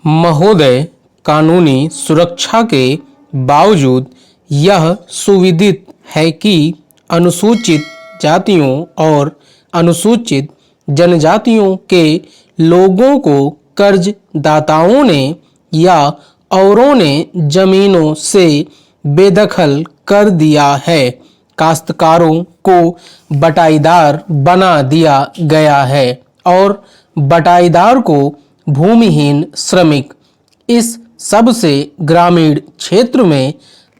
महोदय, कानूनी सुरक्षा के बावजूद यह सुविदित है कि अनुसूचित जातियों और अनुसूचित जनजातियों के लोगों को कर्जदाताओं ने या औरों ने जमीनों से बेदखल कर दिया है। काश्तकारों को बटाईदार बना दिया गया है और बटाईदार को भूमिहीन श्रमिक। इस सब से ग्रामीण क्षेत्र में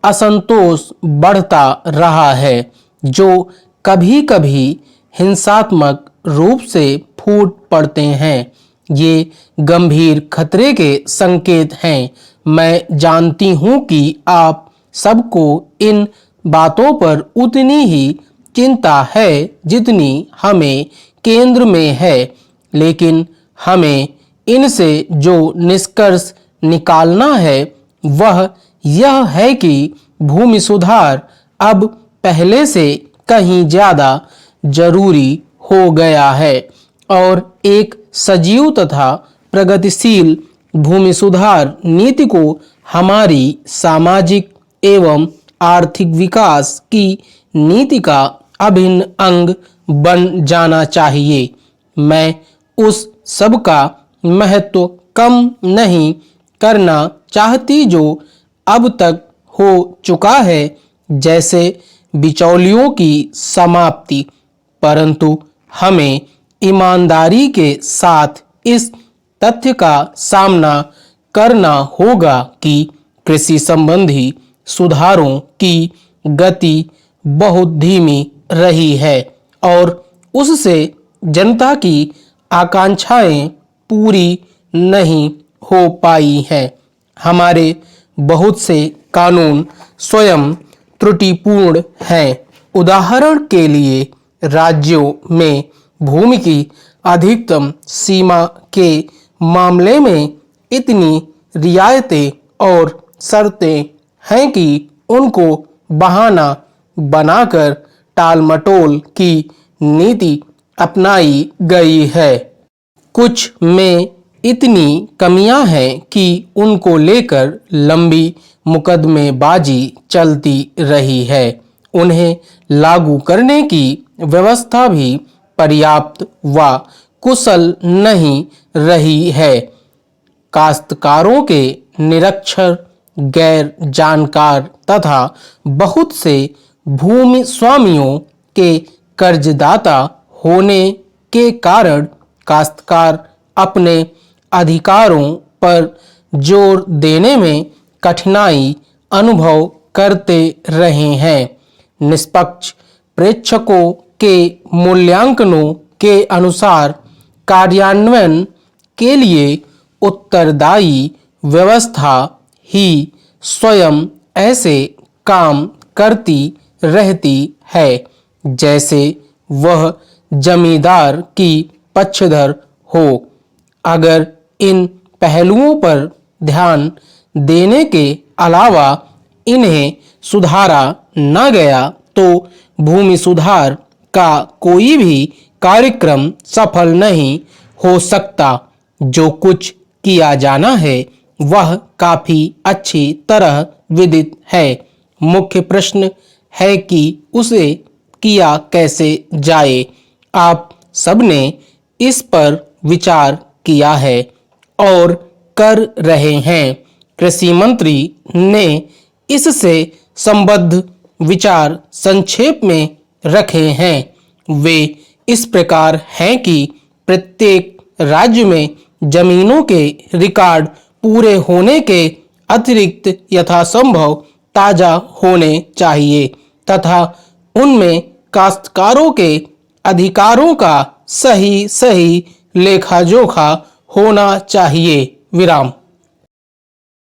असंतोष बढ़ता रहा है, जो कभी कभी हिंसात्मक रूप से फूट पड़ते हैं। ये गंभीर खतरे के संकेत हैं। मैं जानती हूँ कि आप सबको इन बातों पर उतनी ही चिंता है जितनी हमें केंद्र में है, लेकिन हमें इनसे जो निष्कर्ष निकालना है वह यह है कि भूमि सुधार अब पहले से कहीं ज़्यादा जरूरी हो गया है और एक सजीव तथा प्रगतिशील भूमि सुधार नीति को हमारी सामाजिक एवं आर्थिक विकास की नीति का अभिन्न अंग बन जाना चाहिए। मैं उस सब का महत्व कम नहीं करना चाहती जो अब तक हो चुका है, जैसे बिचौलियों की समाप्ति, परंतु हमें ईमानदारी के साथ इस तथ्य का सामना करना होगा कि कृषि संबंधी सुधारों की गति बहुत धीमी रही है और उससे जनता की आकांक्षाएं पूरी नहीं हो पाई हैं। हमारे बहुत से कानून स्वयं त्रुटिपूर्ण हैं। उदाहरण के लिए, राज्यों में भूमि की अधिकतम सीमा के मामले में इतनी रियायतें और शर्तें हैं कि उनको बहाना बनाकर टालमटोल की नीति अपनाई गई है। कुछ में इतनी कमियां हैं कि उनको लेकर लंबी मुकदमेबाजी चलती रही है। उन्हें लागू करने की व्यवस्था भी पर्याप्त व कुशल नहीं रही है। काश्तकारों के निरक्षर, गैर जानकार तथा बहुत से भूमि स्वामियों के कर्जदाता होने के कारण काश्तकार अपने अधिकारों पर जोर देने में कठिनाई अनुभव करते रहे हैं। निष्पक्ष प्रेक्षकों के मूल्यांकनों के अनुसार कार्यान्वयन के लिए उत्तरदायी व्यवस्था ही स्वयं ऐसे काम करती रहती है जैसे वह जमींदार की पक्षधर हो। अगर इन पहलुओं पर ध्यान देने के अलावा इन्हें सुधारा न गया तो भूमि सुधार का कोई भी कार्यक्रम सफल नहीं हो सकता। जो कुछ किया जाना है वह काफी अच्छी तरह विदित है। मुख्य प्रश्न है कि उसे किया कैसे जाए। आप सबने इस पर विचार किया है और कर रहे हैं। कृषि मंत्री ने इससे संबद्ध विचार संक्षेप में रखे हैं। वे इस प्रकार हैं कि प्रत्येक राज्य में जमीनों के रिकॉर्ड पूरे होने के अतिरिक्त यथासंभव ताजा होने चाहिए तथा उनमें काश्तकारों के अधिकारों का सही लेखा जोखा होना चाहिए। विराम।